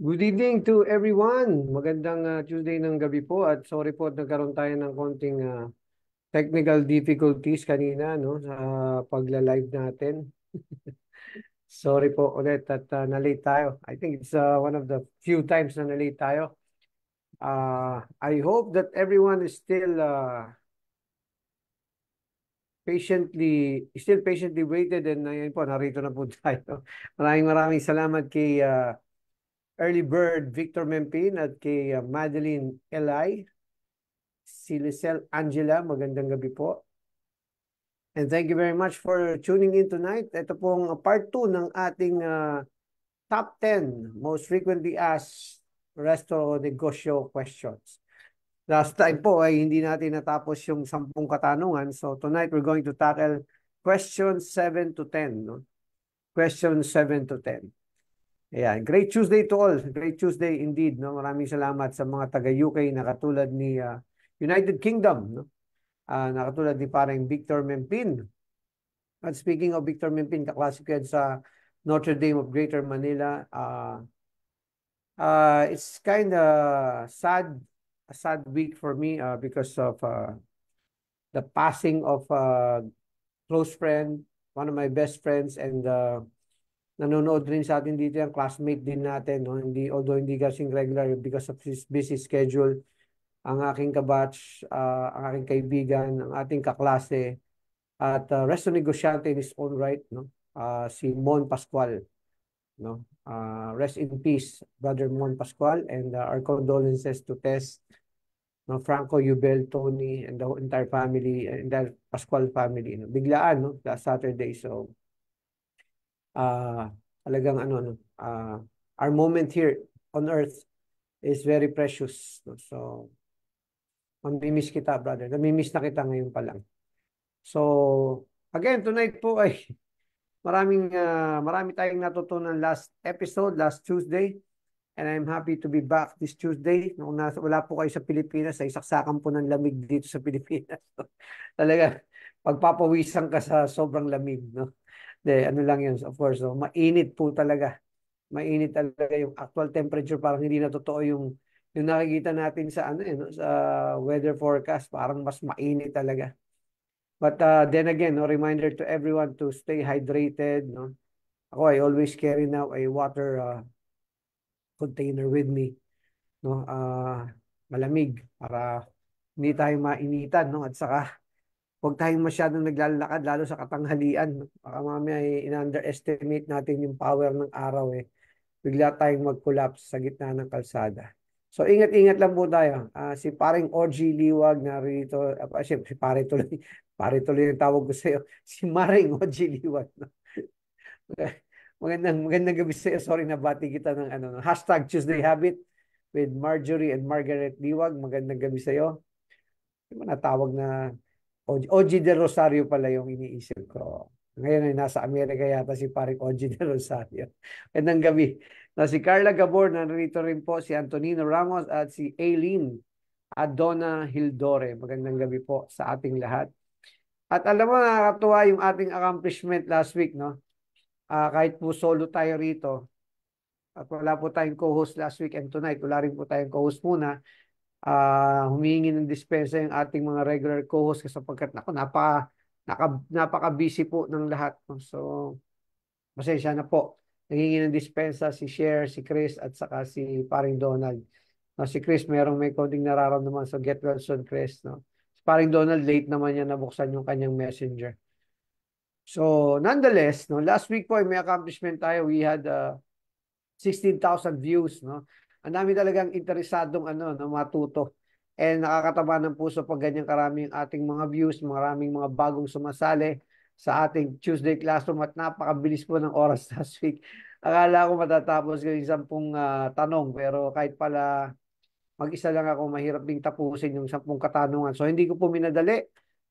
Good evening to everyone. Magandang Tuesday ng gabi po at sorry po at nagkaroon tayo ng konting technical difficulties kanina no sa pagla-live natin. Sorry po ulit at na-late tayo. I think it's one of the few times na na-late tayo. I hope that everyone is still patiently waited and ngayon po narito na po tayo. Maraming salamat kay Early Bird Victor Mempin at kay Madeline Eli. Si Lisel Angela, magandang gabi po. And thank you very much for tuning in tonight. Ito pong part 2 ng ating top 10 most frequently asked resto negosyo questions. Last time po ay hindi natin natapos yung 10 katanungan. So tonight we're going to tackle questions 7 to 10. No? Questions 7 to 10. Ayan. Great Tuesday to all. Great Tuesday indeed. No? Maraming salamat sa mga taga-UK na katulad ni United Kingdom. No? Na katulad ni parang Victor Mempin. At speaking of Victor Mempin, kaklase ko yan sa Notre Dame of Greater Manila. It's kind of a sad week for me because of the passing of a close friend, one of my best friends, and nanonood rin sa atin dito yung classmate din natin. No? Although hindi kasing regular because of his busy schedule, ang aking kabatch, ang aking kaibigan, ang ating kaklase, at resto negosyante in his own right, no? Si Mon Pascual, no? Rest in peace, Brother Mon Pascual, and our condolences to Tess, no? Franco, Yubel, Tony, and the entire family, and the Pascual family. No? Biglaan, no? Last Saturday. So, uh, talagang ano, no? Our moment here on earth is very precious. No? So, mamimiss kita, brother. Namimiss na kita ngayon pa lang. So, again, tonight po ay marami tayong natutunan last episode, last Tuesday. And I'm happy to be back this Tuesday. Wala po kayo sa Pilipinas, ay saksakan po ng lamig dito sa Pilipinas. Talaga, pagpapawisan ka sa sobrang lamig. No? De, ano lang yun, of course. No? Mainit po talaga. Mainit talaga yung actual temperature. Parang hindi na totoo yung nakikita natin sa, no? Sa weather forecast. Parang mas mainit talaga. But then again, no, reminder to everyone to stay hydrated. No? Ako, I always carry now a water container with me. No? Malamig para hindi tayo mainitan. No? At saka, huwag tayong masyadong naglalakad, lalo sa katanghalian. No? Baka mamaya in-underestimate natin yung power ng araw. Bigla tayong mag-collapse sa gitna ng kalsada. So, ingat-ingat lang po tayo. Si paring OG Liwag narito. Si pare tuloy. Pare tuloy yung tawag ko sa'yo. Si Maring OG Liwag. No? Magandang gabi sa'yo. Sorry na bati kita ng ano. Hashtag Tuesday Habit with Marjorie and Margaret Liwag. Magandang gabi sa'yo. Yung natawag na OG de Rosario pala yung iniisip ko. Ngayon ay nasa Amerika yata si paring OG de Rosario. Magandang gabi. Na si Carla Gabor, narito rin po si Antonino Ramos at si Aileen Adona Hildore. Magandang gabi po sa ating lahat. At alam mo, nakakatuwa yung ating accomplishment last week, no? Kahit po solo tayo rito, at wala po tayong co-host last week and tonight, wala rin po tayong co-host muna, humihingi ng dispensa yung ating mga regular co-host sapagkat napaka-busy po ng lahat. No? So, pasensya na po. Naghingi ng dispensa si Cher, si Chris, at saka si paring Donald. No, si Chris, may konting nararamdaman. So, get well soon, Chris. No? Si paring Donald, late naman niya nabuksan yung kanyang messenger. So, nonetheless, no, last week po ay may accomplishment tayo. We had 16,000 views. No? Ang dami talagang interesadong no, matuto. And nakakataba ng puso pag ganyan karami yung ating mga views, maraming mga bagong sumasali sa ating Tuesday Classroom at napakabilis po ng oras last week. Akala ko matatapos yung 10 tanong pero kahit pala mag-isa lang ako, mahirap ding tapusin yung 10 katanungan. So hindi ko po minadali.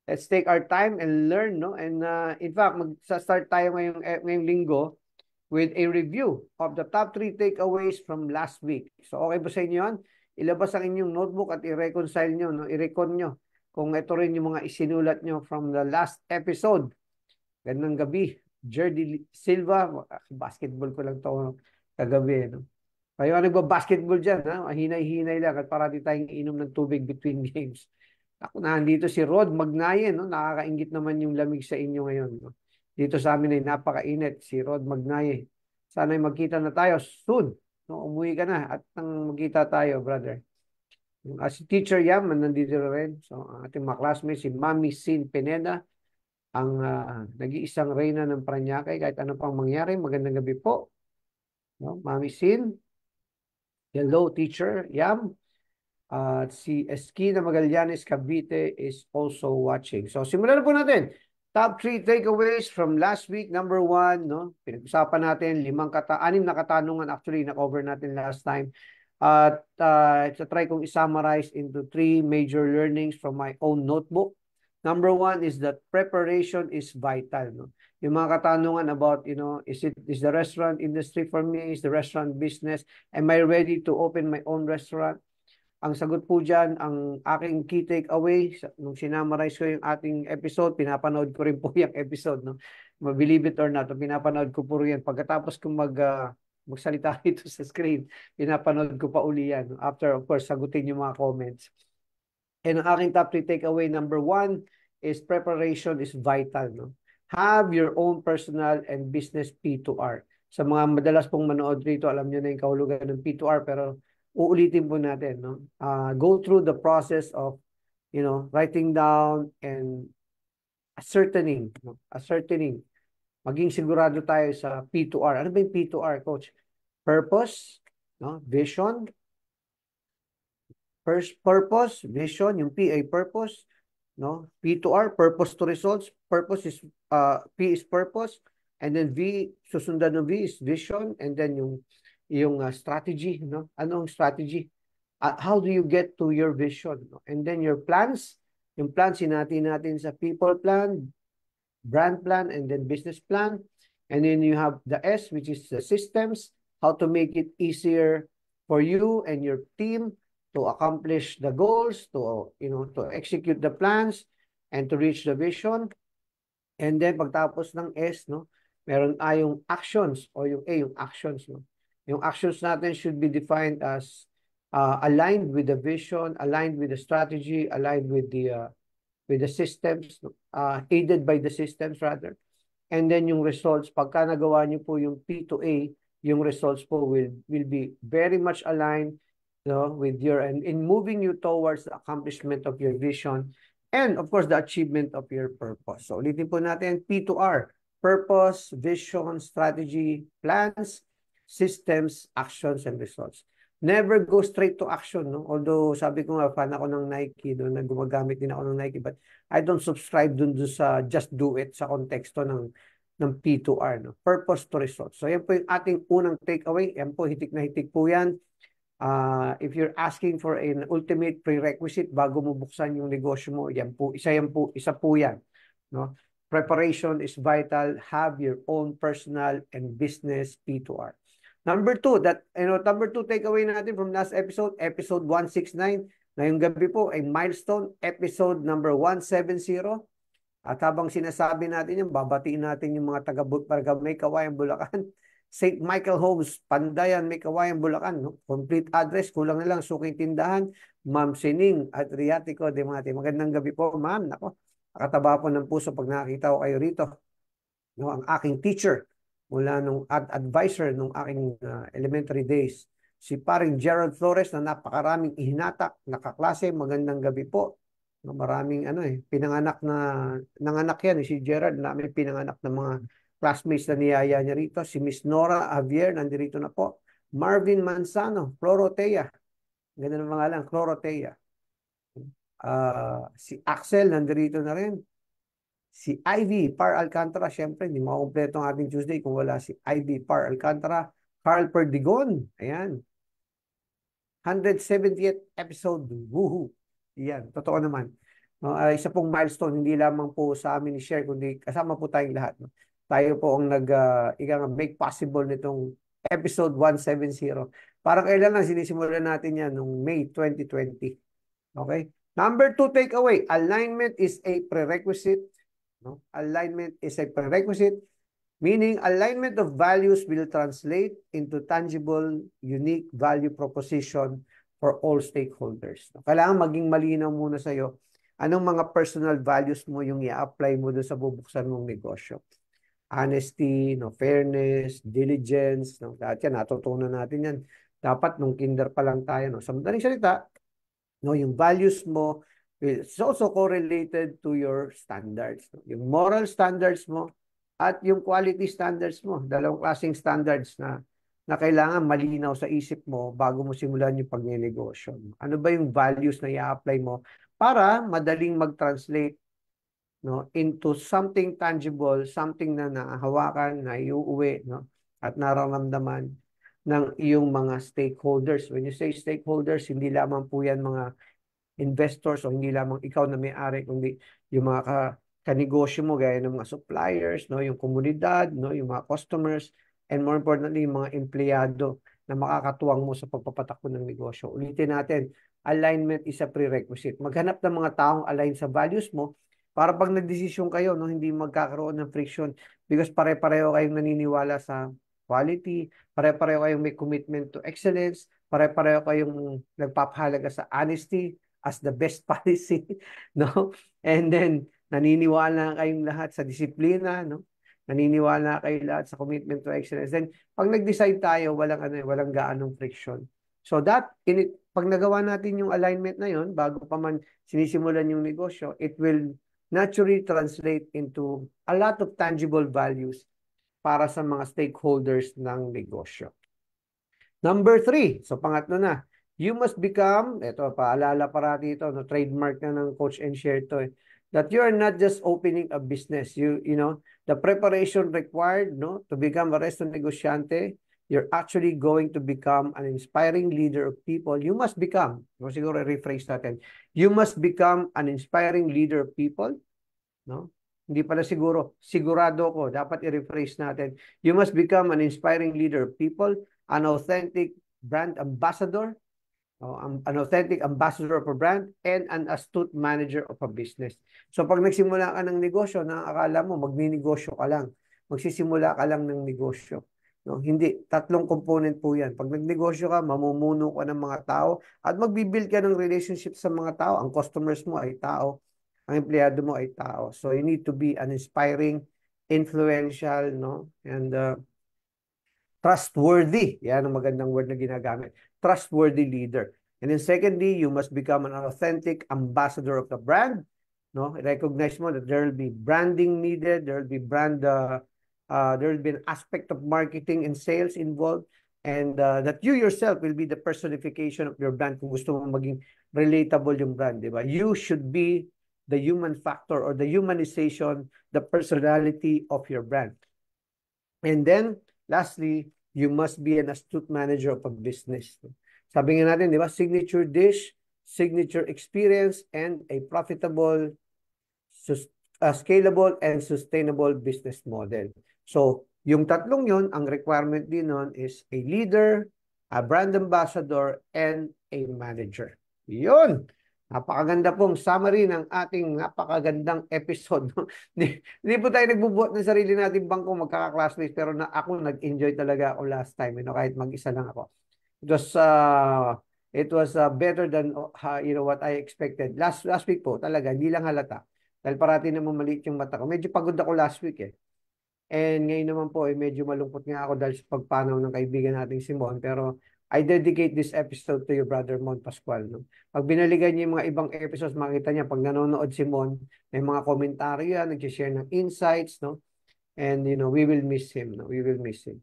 Let's take our time and learn, no? And in fact, magsa-start tayo ngayong linggo with a review of the top 3 takeaways from last week. So okay ba sa inyo yan? Ilabas ang inyong notebook at i-reconcile nyo, no? I-recon nyo kung ito rin yung mga isinulat nyo from the last episode. Gandang gabi. Jerdy Silva, basketball ko lang to kagabi. No? Kayo ang nagba-basketball dyan, ha? Hinay-hinay lang at parati tayong inom ng tubig between games. Ako, nandito si Rod Magnaye, no? Nakakaingit naman yung lamig sa inyo ngayon, no? Dito sa amin ay napakainit, si Rod Magnaye. Sana'y magkita na tayo soon. No? Umuwi ka na at nang magkita tayo, brother. Si Teacher Yam, nandito rin. So, ang ating mga classmates, si Mami Sin Pineda, ang nag-iisang reyna ng Paranaque, kahit ano pang mangyari. Magandang gabi po. No? Mami Sin, hello, Teacher Yam. At si Esquina Magallanes Cavite is also watching. So, simulan na po natin. Top 3 takeaways from last week. Number 1, no? Pinag-usapan natin, 6 na katanungan actually na-cover natin last time. At try kong i-summarize into 3 major learnings from my own notebook. Number 1 is that preparation is vital, no? Yung mga katanungan about, is the restaurant industry for me? Is the restaurant business? Am I ready to open my own restaurant? Ang sagot po dyan, ang aking key takeaway, nung sinamarize ko yung ating episode, pinapanood ko rin po yung episode, no? Believe it or not, pinapanood ko po rin yan. Pagkatapos kong magsalita ito sa screen, pinapanood ko pa uli yan. After, of course, sagutin yung mga comments. And ang aking top 3 takeaway, number 1 is preparation is vital, no? Have your own personal and business P2R. Sa mga madalas pong manood rito, alam nyo na yung kahulugan ng P2R, pero uulitin po natin, no? Go through the process of, writing down and ascertaining, no? Ascertaining. Maging sigurado tayo sa P2R. Ano ba yung P2R, Coach? Purpose, no? Vision. First, purpose, vision, yung P ay purpose, no? P2R, purpose to results. Purpose is, P is purpose. And then V, susundan ng V is vision. And then yung strategy, no? Ano ang strategy? How do you get to your vision? No? And then your plans, yung plans sinati natin sa people plan, brand plan, and then business plan. And then you have the S, which is the systems, how to make it easier for you and your team to accomplish the goals, to execute the plans, and to reach the vision. And then pagtapos ng S, no, meron yung actions, o yung A, yung actions, no. Yung actions natin should be defined as aligned with the vision, aligned with the strategy, aligned with the systems, aided by the systems rather. And then yung results, pagka nagawa niyo po yung P to A, yung results po will be very much aligned, with your, and in moving you towards the accomplishment of your vision and of course the achievement of your purpose. So ulitin po natin, P to R, purpose, vision, strategy, plans, systems, actions, and results. Never go straight to action, no? Although sabi ko nga, fan ako ng Nike, no? Na gumagamit din ako ng Nike, but I don't subscribe dun sa just do it sa konteksto ng P2R, no? Purpose to results. So yan po yung ating unang takeaway. Yan po, hitik na hitik po yan. If you're asking for an ultimate prerequisite bago mo buksan yung negosyo mo, isa po yan, no? Preparation is vital. Have your own personal and business P2R. Number 2, number 2 takeaway natin from last episode 169. Ngayong gabi po ay milestone episode number 170. At habang sinasabi natin yung babatiin natin yung mga taga May Kawayan, Bulacan. St. Michael Homes, Pandayan, May Kawayan, Bulacan. No? Complete address, kulang na lang, suking tindahan. Ma'am Sining Adriatico de Mate. Magandang gabi po, ma'am. Nako, nakataba po ng puso pag nakakita ko kayo rito. No, ang aking teacher mula nung advisor nung aking elementary days, si paring Gerald Flores na napakaraming ihinatak, nakaklase. Magandang gabi po. Maraming nanganak yan, si Gerald, namin pinanganak ng mga classmates na niyaya niya rito. Si Miss Nora Javier, nandito na po. Marvin Manzano, Clorotea. Ganda ng pangalan, Clorotea. Si Axel, nandito na rin. Si Ivy Par Alcantara, syempre, hindi makumpleto ang ating Tuesday kung wala si Ivy Par Alcantara. Carl Perdigon, ayan. 170th episode, woohoo. Yan, totoo naman. No, isa pong milestone, hindi lamang po sa amin i-share, kundi kasama po tayong lahat. No? Tayo po ang make possible nitong episode 170. Parang kailan lang sinisimulan natin yan, noong May 2020. Okay? Number 2 takeaway, alignment is a prerequisite. No? Alignment is a prerequisite Meaning, alignment of values will translate into tangible, unique value proposition for all stakeholders. Kailangan maging malinaw muna sa'yo anong mga personal values mo yung i-apply mo doon sa bubuksan mong negosyo. Honesty, no, fairness, diligence, no, lahat yan, natutunan natin yan. Dapat nung kinder pa lang tayo, no. Sa madaling salita, no, yung values mo is also correlated to your standards. No? Yung moral standards mo at yung quality standards mo. Dalawang klaseng standards na kailangan malinaw sa isip mo bago mo simulan yung pagnenegosyo. Ano ba yung values na i-apply mo para madaling mag-translate, no, into something tangible, something na nahawakan, na iuuwi, no, at nararamdaman ng iyong mga stakeholders. When you say stakeholders, hindi lamang po yan mga investors o hindi lamang ikaw na may-ari, kundi yung mga kanegosyo mo gaya ng mga suppliers, no, yung komunidad, no, yung mga customers, and more importantly, yung mga empleyado na makakatuwang mo sa pagpapatakbo ng negosyo. Ulitin natin, alignment is a prerequisite. Maghanap ng mga taong align sa values mo para pag nagdesisyon kayo, no, hindi magkakaroon ng friction because pare-pareho kayong naniniwala sa quality, pare-pareho kayong may commitment to excellence, pare-pareho kayong nagpapahalaga sa honesty as the best policy, no? And then, naniniwala kayong lahat sa disiplina, no? Naniniwala kayo lahat sa commitment to excellence. Then, pag nag-decide tayo, walang gaanong friction. So pag nagawa natin yung alignment na yun, bago pa man sinisimulan yung negosyo, it will naturally translate into a lot of tangible values para sa mga stakeholders ng negosyo. Number 3, so pangatlo na, you must become, ito, paalala parati ito, no, trademark na ng Coach and Share to, that you are not just opening a business. You know, the preparation required, no, to become a resto negosyante, you're actually going to become an inspiring leader of people. You must become, siguro rephrase natin, you must become an inspiring leader of people, no? Hindi pala sigurado ko, dapat i-rephrase natin. You must become an inspiring leader of people, an authentic brand ambassador, an authentic ambassador of a brand, and an astute manager of a business. So pag nagsimula ka ng negosyo, akala mo magninegosyo ka lang. Magsisimula ka lang ng negosyo. No? Hindi, tatlong component po yan. Pag nagnegosyo ka, mamumuno ka ng mga tao at magbibuild ka ng relationship sa mga tao. Ang customers mo ay tao. Ang empleyado mo ay tao. So you need to be an inspiring, influential, no? And trustworthy. Yan ang magandang word na ginagamit. Trustworthy leader. And then secondly, you must become an authentic ambassador of the brand. No? Recognize mo that there will be branding needed. There will be there will be an aspect of marketing and sales involved. And that you yourself will be the personification of your brand kung gusto mo maging relatable yung brand. Diba? You should be the human factor or the humanization, the personality of your brand. And then, lastly, you must be an astute manager of a business. Sabi nga natin, di ba? Signature dish, signature experience, and a profitable, scalable, and sustainable business model. So, yung tatlong yun, ang requirement din nun is a leader, a brand ambassador, and a manager. Yun! Napakaganda pong summary ng ating napakagandang episode. Hindi po tayo nagbubuhat ng sarili natin bangko magkaka-classmates, pero ako nag-enjoy talaga ako last time, kahit mag-isa lang ako. It was better than what I expected. Last week po talaga, hindi lang halata. Dahil parati naman maliit yung mata ko. Medyo pagod ako last week eh. And ngayon naman po, medyo malungkot nga ako dahil sa pagpanaw ng kaibigan nating si Mon. Pero I dedicate this episode to your brother Mon Pascual. No? Pag binaligan niyo yung mga ibang episodes, makita niya pag nanonood si Mon, may mga komentaryo yan, nag-share ng insights, no? And we will miss him, no? We will miss him.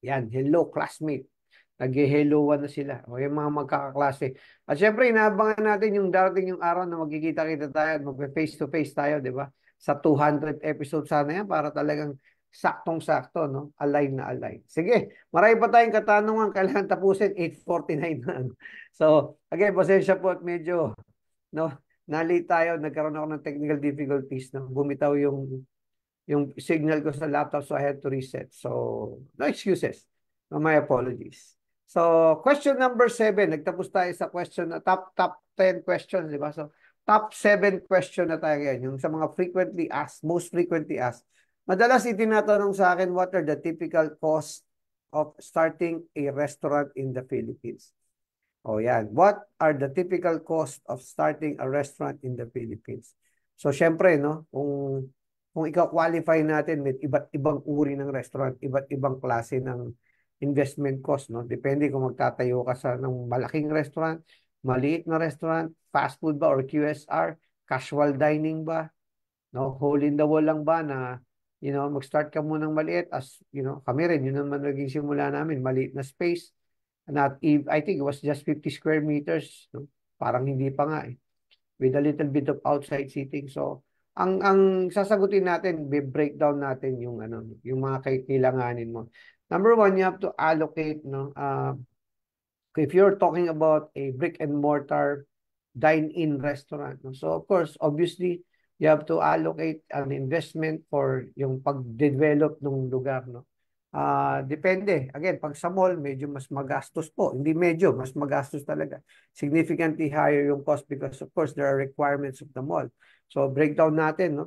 Yan, hello classmate. Nag-helloan na sila. O yung mga magkakaklase. At syempre, inaabangan natin yung darating yung araw na magkikita-kita tayo at mag-face-to-face tayo, di ba? Sa 200 episode sana yan para talagang saktong-sakto, no? Align na align. Sige, marami pa tayong katanungan. Kailangan tapusin, 8:49 na. So, again, pasensya po at medyo, no, na-late tayo. Nagkaroon ako ng technical difficulties. No? Bumitaw yung signal ko sa laptop, so I had to reset. So, no excuses. No, my apologies. So, question number 7. Nagtapos tayo sa question, top 10 questions, di ba? So, top 7 question na tayo ngayon. Yung sa mga frequently asked, most frequently asked. Madalas itinatanong sa akin, what are the typical costs of starting a restaurant in the Philippines? O yan. What are the typical costs of starting a restaurant in the Philippines? So, syempre, no, kung ikaw-qualify natin with iba't ibang uri ng restaurant, iba't ibang klase ng investment cost, no? Depende kung magtatayo ka sa ng malaking restaurant, maliit na restaurant, fast food ba or QSR, casual dining ba, no? Hole in the wall lang ba na, mag-start ka munang maliit as, kami rin, yun naman naging simula namin, maliit na space. I think it was just 50 square meters, no? Parang hindi pa nga eh. With a little bit of outside seating. So, ang sasagutin natin, breakdown natin yung mga kailanganin mo. Number one, you have to allocate, no? If you're talking about a brick and mortar dine-in restaurant. No? So of course, obviously, you have to allocate an investment for yung pag-develop ng lugar. No? Depende. Again, pag sa mall, medyo mas magastos po. Hindi medyo, mas magastos talaga. Significantly higher yung cost because of course, there are requirements of the mall. So breakdown natin, no?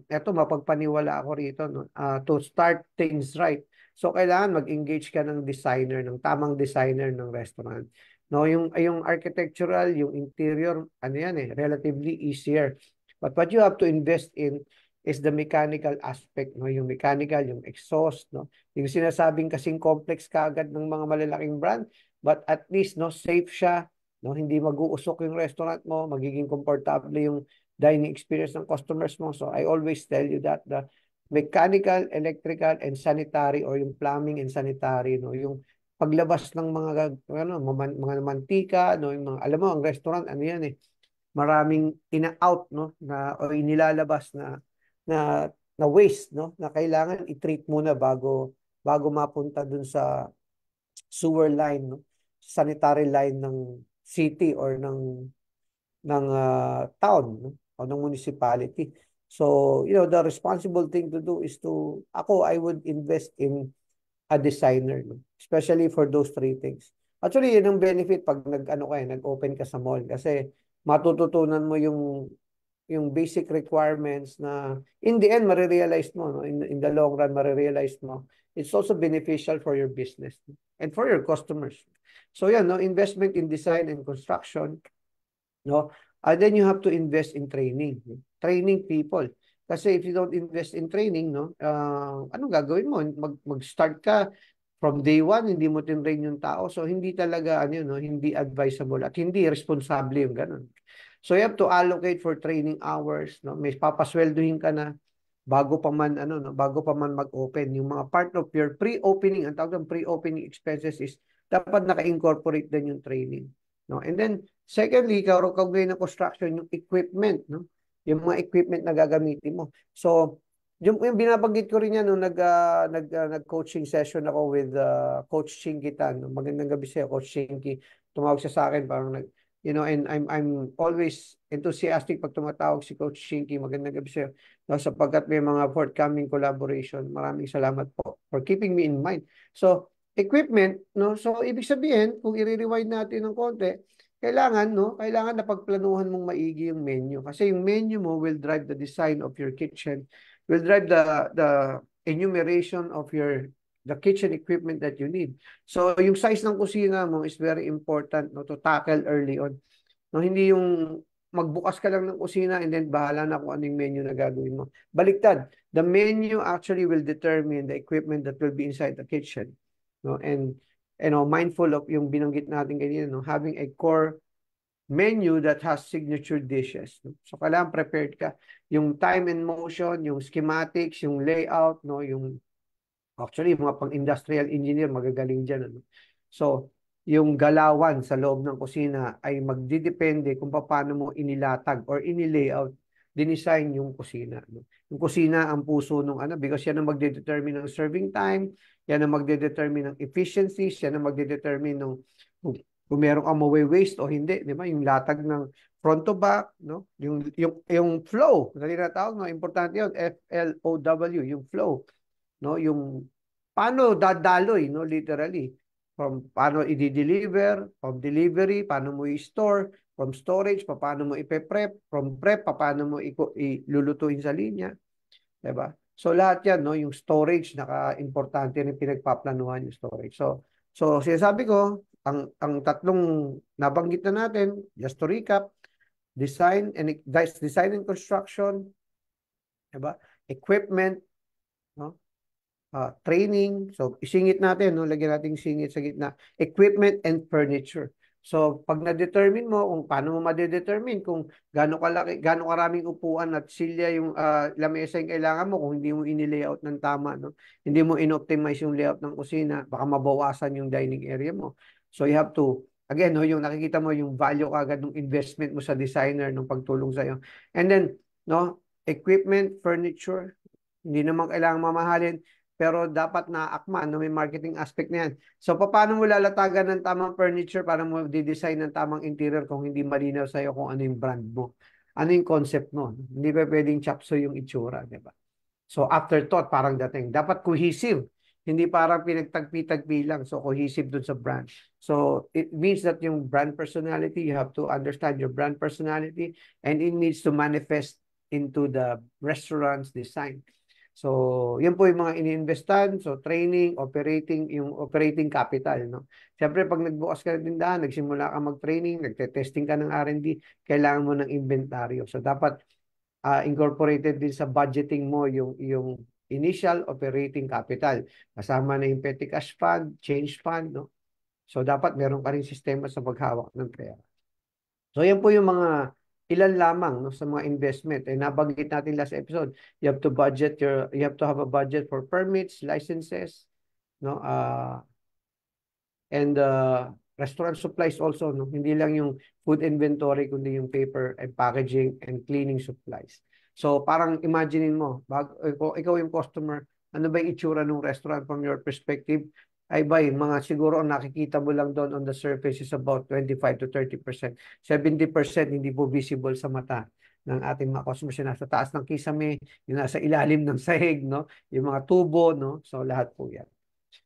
Eto, mapagpaniwala ako rito, no? To start things right. So kailangan mag-engage ka ng designer, ng tamang designer ng restaurant. No, yung architectural, yung interior, ano yan eh, relatively easier. But what you have to invest in is the mechanical aspect, no, yung mechanical, yung exhaust, no. Yung sinasabing kasing complex kaagad ng mga malalaking brand, but at least no, safe siya, no, hindi mag-uusok yung restaurant mo, magiging komportable yung dining experience ng customers mo. So I always tell you that the mechanical, electrical, and sanitary or yung plumbing and sanitary, no, yung paglabas ng mga mantika, no, yung mga, alam mo, ang restaurant, ano yan eh, maraming ina-out, no, na, o inilalabas na, na waste, no, na kailangan i-treat muna bago mapunta dun sa sewer line, no, sanitary line ng city or ng town, no, o ng municipality. So, the responsible thing to do is I would invest in a designer, no? Especially for those three things. Actually, yun ang benefit pag nag-open ka sa mall kasi matututunan mo yung basic requirements na in the end marirealize mo, no? In the long run marirealize mo. It's also beneficial for your business, no? And for your customers. So yan, no, investment in design and construction, no? And then you have to invest in training, no? Training people. Kasi if you don't invest in training, no, anong gagawin mo? Mag-start ka from day one, hindi mo tinrain yung tao. So hindi talaga no, hindi advisable at hindi responsable yung ganun. So you have to allocate for training hours, no? May papasweldohin ka na bago pa man bago pa man mag-open. Yung mga part of your pre-opening, ang tawag ng pre-opening expenses is dapat naka-incorporate din yung training, no? And then secondly, kaugnay ng construction, yung equipment, no? Yung mga equipment na gagamitin mo. So, yung binabanggit ko rin yan nung nag-coaching session ako with Coach Chinky Tan. Magandang gabi sa'yo, Coach Chinky. Tumawag siya sa akin, parang and I'm always enthusiastic pag tumatawag si Coach Chinky. Magandang gabi sa'yo. No, sapagkat may mga forthcoming collaboration. Maraming salamat po for keeping me in mind. So, equipment, no? So, ibig sabihin, kung i-rewind natin ng konti, kailangan na pagplanuhan mong maigi yung menu. Kasi yung menu mo will drive the design of your kitchen, will drive the enumeration of the kitchen equipment that you need. So yung size ng kusina mo is very important, no, to tackle early on. No, hindi yung magbukas ka lang ng kusina and then bahala na kung anong menu na gagawin mo. Baliktad, the menu actually will determine the equipment that will be inside the kitchen. No, and mindful of yung binanggit natin kanina, no, having a core menu that has signature dishes, no? So kailangan prepared ka. Yung time and motion, yung schematics, yung layout, no, yung actually mga pang-industrial engineer magagaling diyan, ano. So yung galawan sa loob ng kusina ay magdidepende kung paano mo inilatag or inilayout, dinesign yung kusina, no? Yung kusina ang puso ng because yan ang magdedetermine ng serving time, yan ang magdedetermine ng efficiencies, yan ang magdedetermine ng kung meron kang waste o hindi, di ba? Yung latag ng front to back, no? Yung flow, na tinatawag, no? Importante yun, FLOW, yung flow, no? Yung paano dadaloy, no? Literally, from paano i-deliver, from delivery, paano mo i-store, from storage, paano mo ipe-prep, from prep, paano mo ilulutuin sa linya, di ba? So lahat yan, no, yung storage, naka-importante rin pinagpaplanuhan yung storage. So sinasabi ko, ang tatlong nabanggit na natin, just to recap, design and construction, diba? Equipment, no? Training. So, isingit natin, no? Lagyan natin singit sa gitna. Equipment and furniture. So, pag na-determine mo kung paano mo ma-determine kung gaano kalaki, gaano karaming upuan at silya yung lamesa yung kailangan mo kung hindi mo ini-layout ng tama, no? Hindi mo in-optimize yung layout ng kusina, baka mabawasan yung dining area mo. So, you have to, again, no, yung nakikita mo yung value kagad ng investment mo sa designer ng pagtulong sa'yo. And then, no, equipment, furniture, hindi naman kailangang mamahalin, pero dapat naakma, no, may marketing aspect na yan. So, paano mo lalatagan ng tamang furniture para mo di-design ng tamang interior kung hindi malinaw sa'yo kung ano yung brand mo? Ano yung concept mo? Hindi pa pwedeng chapso yung itsura, di ba? So, afterthought, parang dating. Dapat cohesive. Hindi parang pinagtagpi-tagpi lang. So, cohesive dun sa brand. So, it means that yung brand personality, you have to understand your brand personality and it needs to manifest into the restaurant's design. So, yun po yung mga iniinvestan. So, training, yung operating capital, no? Siyempre, pag nagbukas ka ng tindahan, nagsimula ka mag-training, nagte-testing ka ng R&D, kailangan mo ng inventaryo. So, dapat incorporated din sa budgeting mo yung initial operating capital. Kasama na yung petty cash fund, change fund, no? So, dapat meron ka rin sistema sa paghawak ng pera. So, yan po yung mga ilan lamang, no, sa mga investment. Nabanggit natin last episode, you have to have a budget for permits, licenses, no, and restaurant supplies also, no, hindi lang yung food inventory kundi yung paper and packaging and cleaning supplies. So parang imaginein mo, ikaw yung customer, ano ba yung itsura ng restaurant from your perspective? Ay ba, mga siguro ang nakikita mo lang doon on the surface is about 25 to 30%. 70% hindi po visible sa mata ng ating mga customers. Yung nasa taas ng kisame, yung nasa ilalim ng sahig, no? Yung mga tubo, no? So lahat po yan.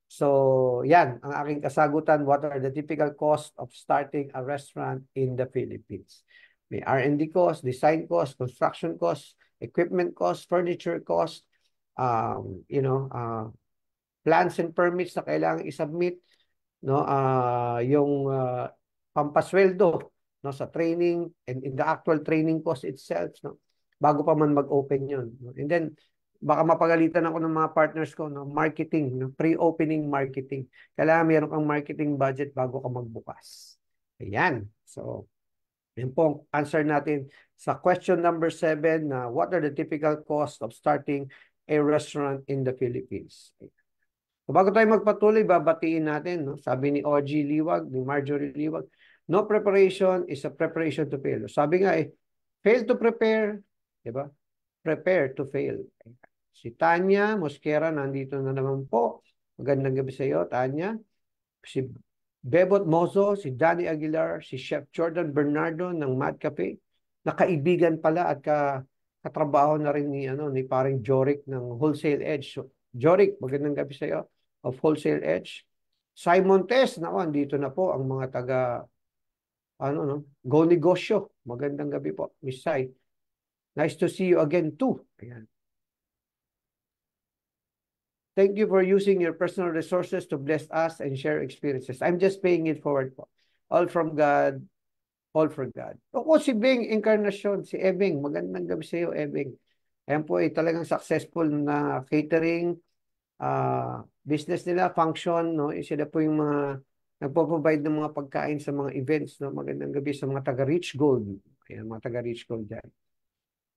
So, yan ang aking kasagutan. What are the typical costs of starting a restaurant in the Philippines? May R&D cost, design cost, construction cost, equipment cost, furniture cost, plans and permits na kailangan i-submit, no, yung pampasweldo, no, sa training and in the actual training cost itself, no, bago pa man mag-open yun, no? And then baka mapagalitan ako ng mga partners ko, no, marketing, no, pre-opening marketing, kailangan meron kang marketing budget bago ka magbukas. Ayan, so yun po answer natin sa question number 7 na what are the typical costs of starting a restaurant in the Philippines. So bago tayo magpatuloy, babatiin natin, no? Sabi ni OG Liwag, ni Marjorie Liwag, no preparation is a preparation to fail. Sabi nga fail to prepare, di ba? Prepare to fail. Si Tanya Mosquera, nandito na naman po. Magandang gabi sa iyo, Tanya. Si Bebot Mozo, si Danny Aguilar, si Chef Jordan Bernardo ng Mad Cafe, na kaibigan pala at katrabaho na rin ni paring Jorik ng Wholesale Edge. So, Jorik, magandang gabi sa iyo, of Wholesale Edge. Simon Tess, andito na po ang mga taga Go Negosyo. Magandang gabi po, Miss Sai. Nice to see you again too. Ayan. Thank you for using your personal resources to bless us and share experiences. I'm just paying it forward po. All from God, all for God. O si Bing Encarnacion, si Ebing. Magandang gabi sa iyo, Ebing. Ayan po talagang successful na catering business nila, function, no? Sila po yung mga nagpo-provide ng mga pagkain sa mga events, no? Magandang gabi sa mga taga Rich Gold. Ayan, mga taga Rich Gold dyan.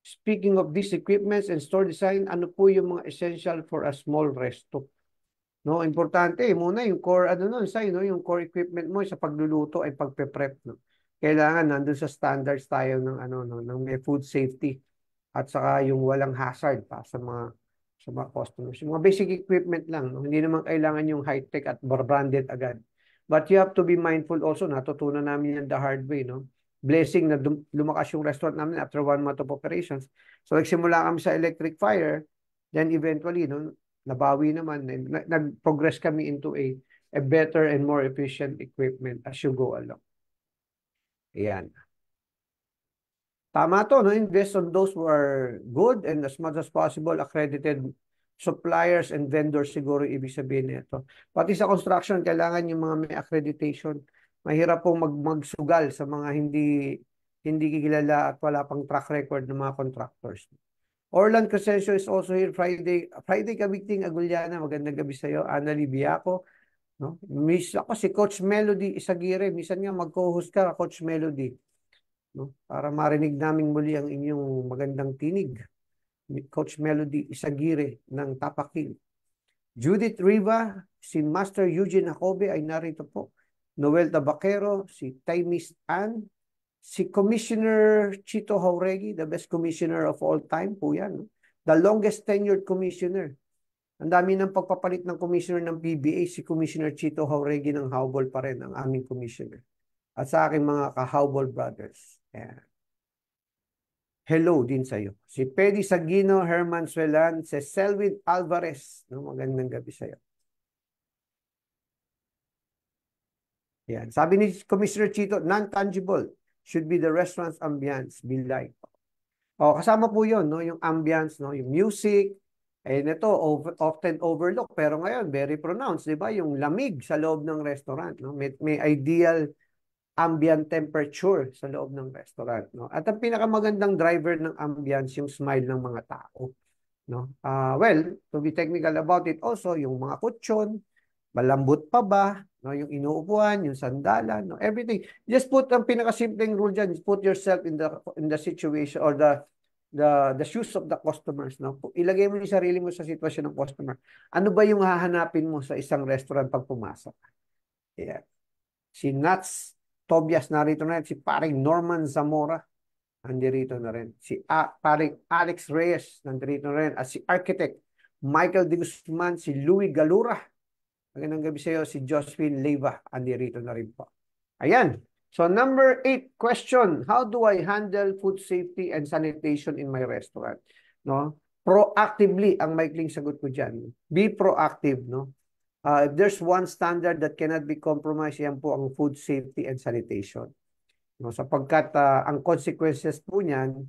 Speaking of these equipments and store design, ano po yung mga essential for a small resto? No, importante muna yung core yung core equipment mo sa pagluluto ay pagpe-prep, no. Kailangan nandun sa standards tayo ng ng may food safety at saka yung walang hazard pa sa mga customers. Yung mga basic equipment lang, no? Hindi naman kailangan yung high-tech at branded agad. But you have to be mindful also, natutunan namin yan the hard way, no? Blessing na lumakas yung restaurant namin after 1 month of operations. So nagsimula kami sa electric fire, then eventually, no, nabawi naman, nag-progress kami into a better and more efficient equipment as you go along. Ayan. Tama to, no? Invest on those who are good and as much as possible accredited suppliers and vendors siguro ibig sabihin nito. Pati sa construction, kailangan yung mga may accreditation. Mahirap pong magsugal sa mga hindi kilala at wala pang track record ng mga contractors. Orland Crescencio is also here Friday. Friday Kabigting Aguliana, magandang gabi sa iyo. Ana Libiaco, no? Miss ako si Coach Melody Isagire. Minsan nga mag-co-host ka, Coach Melody, no? Para marinig namin muli ang inyong magandang tinig. Coach Melody Isagire ng Tapaking. Judith Riva, si Master Eugene Jacobe ay narito po. Noel Tabaquero, si Taimis Ann, si Commissioner Chito Jauregui, the best commissioner of all time po yan. No? The longest tenured commissioner. Ang dami ng pagpapalit ng commissioner ng PBA, si Commissioner Chito Jauregui ng Haubol pa rin, ang aming commissioner. At sa aking mga ka-Haubol brothers. Yeah. Hello din sa iyo. Si Pedi Sagino, Herman Suelan, si Selwyn Alvarez. No? Magandang gabi sa iyo. Yan. Sabi ni Commissioner Chito, non-tangible should be the restaurant's ambience, be like. O, kasama po yun, no? Yung ambience, no? Yung music, ito, often overlooked, pero ngayon, very pronounced, di ba? Yung lamig sa loob ng restaurant, no? May ideal ambient temperature sa loob ng restaurant, no? At ang pinakamagandang driver ng ambience, yung smile ng mga tao, no? Well, to be technical about it also, yung mga kutsyon, malambot pa ba, no? Yung inuupuan, yung sandalan, no? Everything. Just put ang pinakasimpleng rule dyan, put yourself in the situation or the shoes of the customers, no? Ilagay mo yung sarili mo sa sitwasyon ng customer. Ano ba yung hahanapin mo sa isang restaurant pag pumasok? Yeah. Si Nats Tobias narito na rin, si paring Norman Zamora nandirito na rin, si paring Alex Reyes nandirito na rin, at si architect Michael De Guzman, si Louis Galura. Magandang gabi sa iyo, si Josephine Leiva, andirito na rin po. Ayan. So number 8 question, how do I handle food safety and sanitation in my restaurant? No? Proactively ang maikling sagot ko diyan. Be proactive, no? If there's one standard that cannot be compromised, yan po ang food safety and sanitation. No? Sapagkat ang consequences po niyan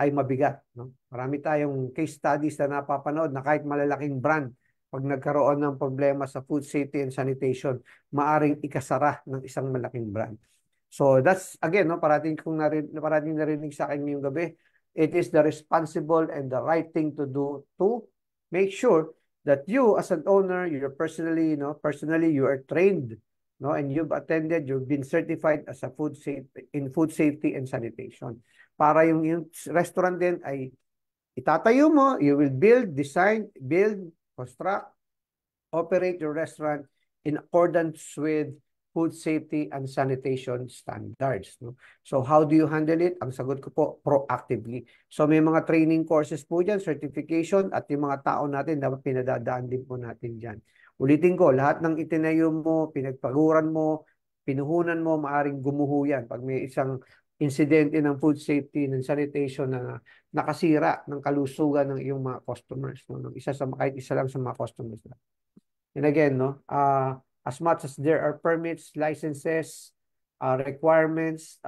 ay mabigat, no? Marami tayong case studies na napapanood na kahit malalaking brand, pag nagkaroon ng problema sa food safety and sanitation, maaring ikasara ng isang malaking brand. So that's, again, no, parating narinig sa akin ngayong gabi, it is the responsible and the right thing to do to make sure that you as an owner, you're personally you are trained, no, and you've been certified as a food safety and sanitation. Para yung restaurant din ay itatayo mo, you will build, construct, operate your restaurant in accordance with food safety and sanitation standards. No? So how do you handle it? Ang sagot ko po, proactively. So may mga training courses po dyan, certification, at yung mga tao natin, dapat pinadadaan din po natin dyan. Ulitin ko, lahat ng itinayo mo, pinagpaguran mo, pinuhunan mo, maaring gumuho yan. Pag may isang insidente ng food safety and sanitation na nakasira ng kalusugan ng iyong mga customers. No? Kahit isa lang sa mga customers. And again, no, as much as there are permits, licenses, requirements,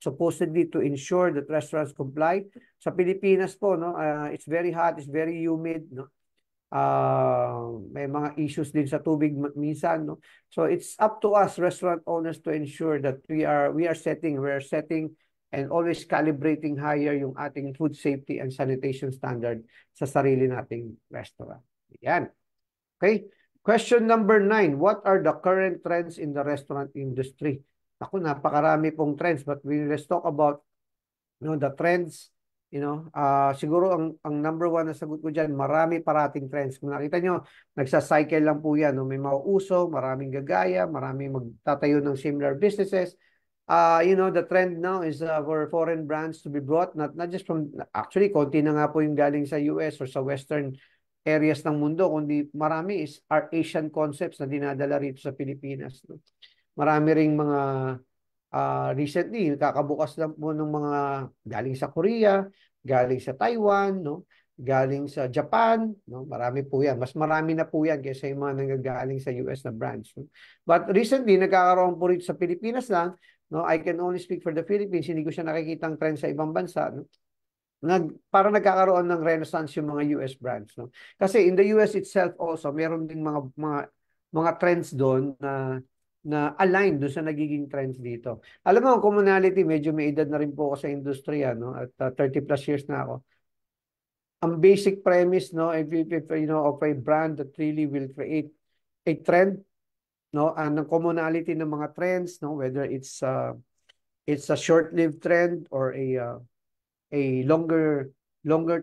supposedly to ensure that restaurants comply. Sa Pilipinas po, no, it's very hot, it's very humid, no. May mga issues din sa tubig minsan, no. So it's up to us restaurant owners to ensure that we are setting and always calibrating higher yung ating food safety and sanitation standard sa sarili nating restaurant. Yan. Okay? Question number 9, what are the current trends in the restaurant industry? Ako, napakarami pong trends, but let's talk about, you know, the trends. You know, siguro ang number 1 na sagot ko dyan, marami parating trends. Kung nakita nyo, nagsacycle lang po yan. No? May mauuso, maraming gagaya, maraming magtatayo ng similar businesses. You know, the trend now is for foreign brands to be brought, not just from, actually, konti na nga po yung galing sa US or sa Western areas ng mundo, kundi marami are Asian concepts na dinadala rito sa Pilipinas. No? Marami ring mga recently, kakabukas lang po ng mga galing sa Korea, galing sa Taiwan, no? Galing sa Japan, no? Marami po yan. Mas marami na po yan kaysa yung mga nanggagaling sa US na branch. No? But recently, nagkakaroon po rito sa Pilipinas lang, no? I can only speak for the Philippines, hindi ko siya nakikitang trend sa ibang bansa, no? parang nagkakaroon ng renaissance yung mga US brands, no? Kasi in the US itself also, meron ding mga trends doon na align doon sa nagiging trends dito. Alam mo, ang commonality, medyo may edad na rin po ako sa industriya, no? At 30 plus years na ako. Ang basic premise, no, if you know, of a brand that really will create a trend, no, and ng commonality ng mga trends, no, whether it's a short-lived trend or a longer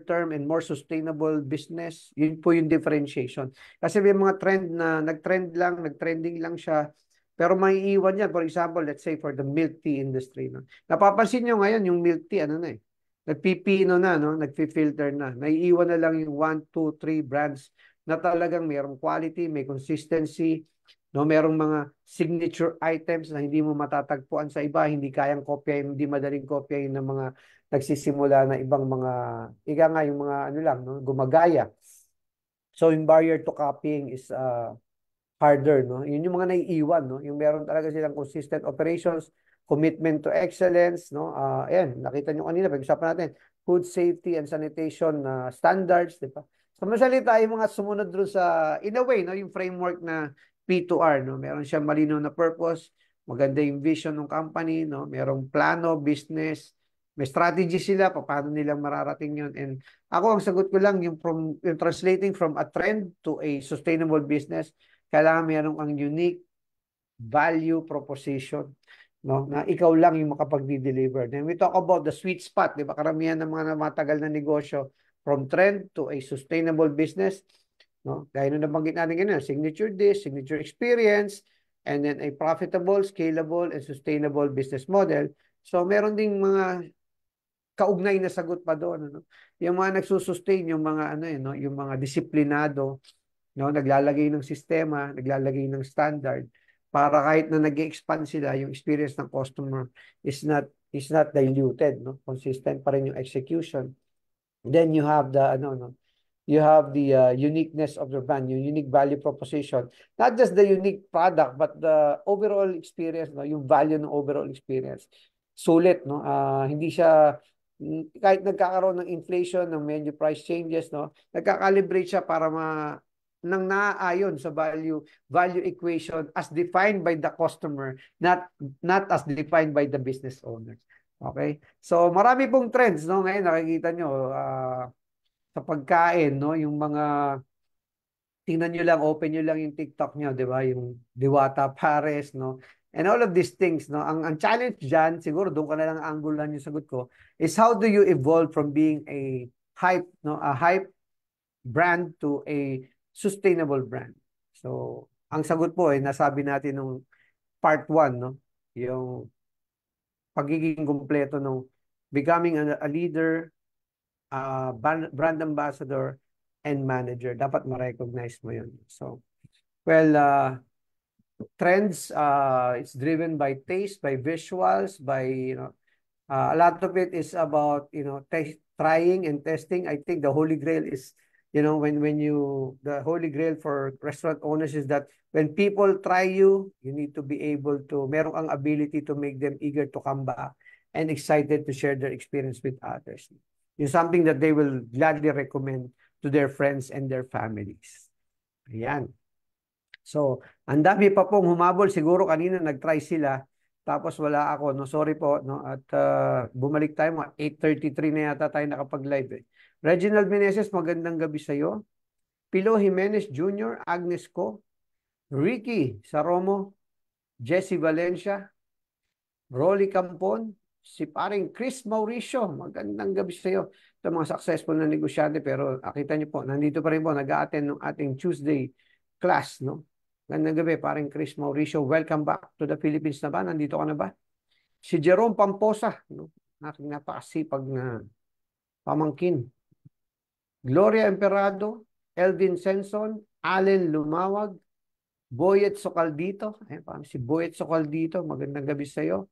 term and more sustainable business. Yun po yung differentiation. Kasi may mga trend na nagtrending lang siya, pero may iwan yan. For example, let's say for the milk tea industry, no? Napapansin nyo ngayon yung milk tea, ano na eh, nagpipino na, no? Nagfi-filter na. Naiiwan na lang yung 1, 2, 3 brands na talagang mayroong quality, may consistency, no? Merong mga signature items na hindi mo matatagpuan sa iba, hindi kayang kopyahin, hindi madaling kopyahin ng mga nagsisimula na ibang mga, ika nga yung mga ano lang, no? Gumagaya. So yung barrier to copying is harder, no? Yun yung mga naiiwan, no? Yung meron talaga silang consistent operations, commitment to excellence, no? Ayan, nakita nyo kanina, pag-usapan natin, food safety and sanitation standards, di ba? So masalita yung mga sumunod dun sa, in a way, no? Yung framework na P2R, no? Meron siyang malinaw na purpose, maganda yung vision ng company, no? Merong plano, business, may strategy sila, paano nilang mararating yun. And ako, ang sagot ko lang, yung translating from a trend to a sustainable business, kailangan meron ang unique value proposition, no? Na ikaw lang yung makapag-deliver. Then we talk about the sweet spot, di ba? Karamihan ng mga matagal na negosyo from trend to a sustainable business, no? Gaya nung nabanggit natin ganyan, signature dish, signature experience, and then a profitable, scalable, and sustainable business model. So meron ding mga kaugnay na sagot pa doon, ano? Yung mga nagsusustain, yung mga ano no, yung mga disiplinado, no, naglalagay ng sistema, naglalagay ng standard para kahit na nag-expand sila, yung experience ng customer is not diluted, no? Consistent pa rin yung execution. Then you have the ano no, you have the uniqueness of the brand, yung unique value proposition. Not just the unique product, but the overall experience, no? Yung value ng overall experience. Sulit, no? Hindi siya, kahit nagkakaroon ng inflation, ng menu price changes, no? Nagka-calibrate siya para nang naaayon sa value equation as defined by the customer, not as defined by the business owner. Okay? So, marami pong trends, no? Ngayon, nakikita nyo, sa pagkain, no? Yung mga, tingnan nyo lang, open nyo lang yung TikTok nyo, di ba? Yung Diwata Pares, no? And all of these things, no? Ang challenge dyan, siguro doon ka na lang anggulan yung sagot ko, is how do you evolve from being a hype, no? A hype brand to a sustainable brand. So, ang sagot po ay nasabi natin nung part 1, no? Yung pagiging kumpleto ng becoming a leader, brand ambassador, and manager. Dapat ma-recognize mo yun. So, well, trends, it's driven by taste, by visuals, by, a lot of it is about, trying and testing. I think the holy grail is, the holy grail for restaurant owners is that when people try you, you need to be able to, meron ang ability to make them eager to come back and excited to share their experience with others. It's something that they will gladly recommend to their friends and their families. Ayan. So, ang dami pa pong humabol. Siguro kanina nag-try sila, tapos wala ako. No, sorry po. No? At bumalik tayo, mga 8:33 na yata tayo nakapag-live. Reginald Meneses, magandang gabi sa iyo. Pilo Jimenez Jr., Agnes Co., Ricky Saromo, Jesse Valencia, Rolly Campon, si paring Chris Mauricio, magandang gabi sa iyo. Ito mga successful na negosyante, pero nakita niyo po, nandito pa rin po, nag-a-attend ng ating Tuesday class, no? Magandang gabi, paring Chris Mauricio. Welcome back to the Philippines na ba? Nandito ka na ba? Si Jerome Pamposa, no? Aking napakasipag na pamangkin. Gloria Emperado, Elvin Senson, Allen Lumawag, Boyet Socaldito. Ayun, si Boyet Socaldito, magandang gabi sa iyo.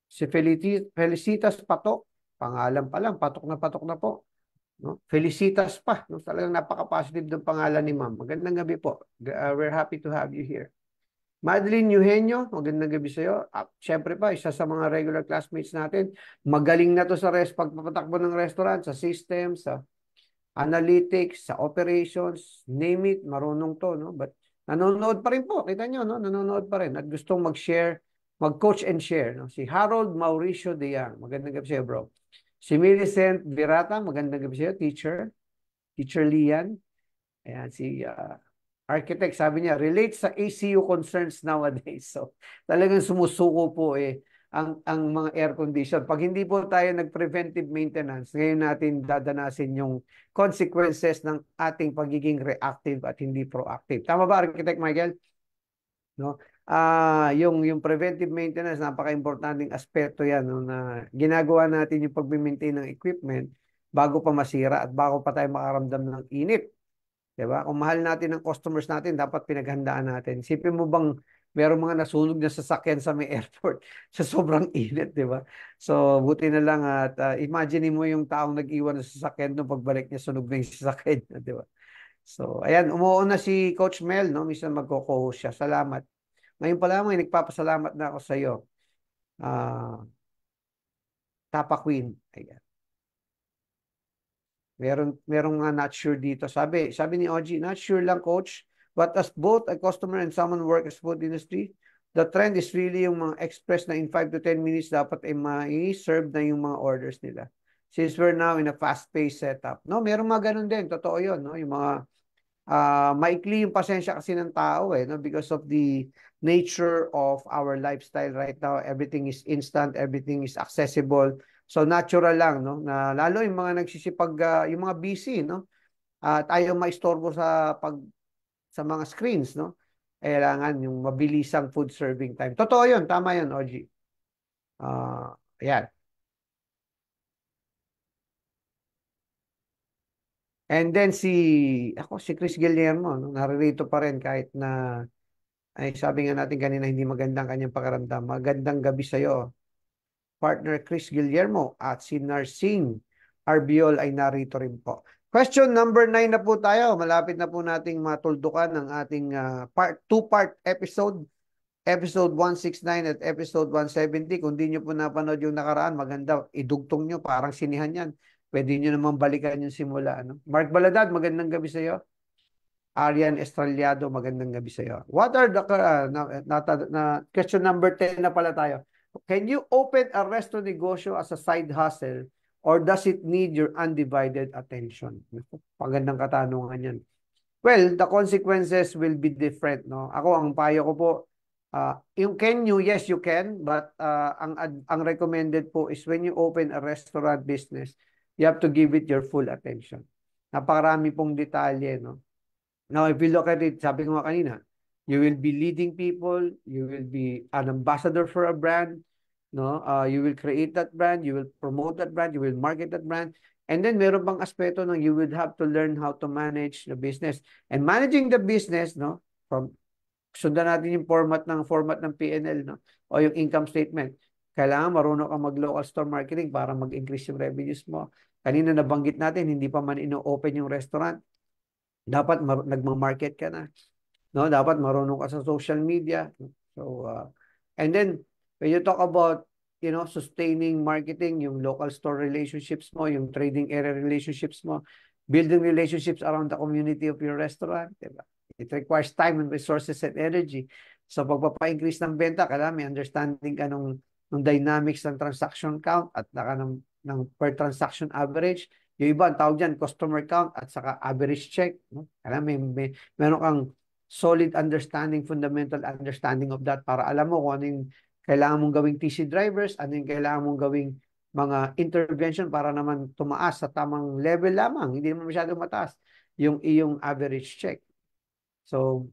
Si Felicitas Patok, pangalan pa lang, patok na po. No? Felicitas pa, no? Talagang napaka-positive ng pangalan ni ma'am. Magandang gabi po. We're happy to have you here. Madeline Eugenio, magandang gabi sa'yo. Siyempre pa, isa sa mga regular classmates natin. Magaling na to sa pagpapatakbo ng restaurant, sa systems, sa analytics, sa operations, name it, marunong to, no? But nanonood pa rin po, kita nyo, no? Nanonood pa rin at gustong mag-share, mag-coach and share, no? Si Harold Mauricio Diang, magandang gabi sa'yo, bro. Si Millicent Virata, magandang gabi sa'yo, teacher. Teacher Lian. Ayan, si architect, sabi niya, relate sa ACU concerns nowadays. So, talagang sumusuko po ang mga air condition. Pag hindi po tayo nag-preventive maintenance, ngayon natin dadanasin yung consequences ng ating pagiging reactive at hindi proactive. Tama ba, Architect Michael? No? Yung preventive maintenance, napaka-importanting aspeto yan, no, na ginagawa natin yung pag-maintain ng equipment bago pa masira at bago pa tayo makaramdam ng init. 'Di ba? Kung mahal natin ang customers natin, dapat pinaghandaan natin. Isipin mo bang merong mga nasunog na sasakyan sa may airport sa sobrang init, 'di ba? So, buti na lang at imagine mo yung taong nag-iwan ng sasakyan nung pagbalik niya sunog na yung sasakyan, 'di ba? So, ayan, umuo na si Coach Mel, no? Minsan magko-co-host siya. Salamat. Ngayon pa lamang, nagpapasalamat na ako sa iyo. Tapa Queen. Ayan. Merong nga not sure dito. Sabi ni OG, not sure lang coach, but as both a customer and someone who work as food industry, the trend is really yung mga express na in 5 to 10 minutes dapat ay mai-serve na yung mga orders nila. Since we're now in a fast-paced setup. No, merong mga ganun din. Totoo yun. No? Yung mga maikli yung pasensya kasi ng tao no? Because of the nature of our lifestyle right now. Everything is instant, everything is accessible. So natural lang no na lalo yung mga nagsisipag yung mga busy no at ayaw maistorbo sa mga screens no. Kailangan yung mabilisang food serving time. Totoo 'yun, tama 'yun, OG. Ayan. And then si Chris Guillermo no, naririto pa rin kahit na ay sabi nga natin kanina hindi magandang kanyang pakiramdam. Magandang gabi sa iyo, partner Chris Guillermo at si Narsing Arbiol ay narito rin po. Question number 9 na po tayo. Malapit na po nating matuldukan ng ating two-part episode. Episode 169 at episode 170. Kung di nyo po napanood yung nakaraan, maganda. Idugtong nyo, parang sinihan yan. Pwede nyo naman balikan yung simula. Ano? Mark Baladad, magandang gabi sa iyo. Arian Estraliado, magandang gabi sa iyo. What are the question number 10 na pala tayo. Can you open a restaurant negosyo as a side hustle or does it need your undivided attention? Pagandang katanungan yan. Well, the consequences will be different, no? Ako, ang payo ko po, yung can you, yes, you can, but ang recommended po is when you open a restaurant business, you have to give it your full attention. Napakarami pong detalye, no? Now, if you look at it, sabi ko nga kanina, you will be leading people, you will be an ambassador for a brand, no? You will create that brand, you will promote that brand, you will market that brand, and then meron bang aspeto ng you would have to learn how to manage the business. And managing the business, no? From sundan natin yung format ng P&L, no? O yung income statement. Kailangan marunong kang mag-local store marketing para mag-increase yung revenues mo. Kanina nabanggit natin, hindi pa man ino-open yung restaurant. Dapat nagma-market ka na. No, dapat marunong ka sa social media. So and then when you talk about sustaining marketing, yung local store relationships mo, yung trading area relationships mo, building relationships around the community of your restaurant, diba? It requires time and resources and energy. So pagpapa-increase ng benta, kailangan may understanding ka nung dynamics ng transaction count at ng per transaction average. Yung iba, ang tawag dyan, customer count at saka average check. No? Kailangan meron kang solid understanding, fundamental understanding of that para alam mo kung ano yung kailangan mong gawing TC drivers, ano yung kailangan mong gawing mga intervention para naman tumaas sa tamang level lamang. Hindi naman masyadong mataas yung iyong average check. So,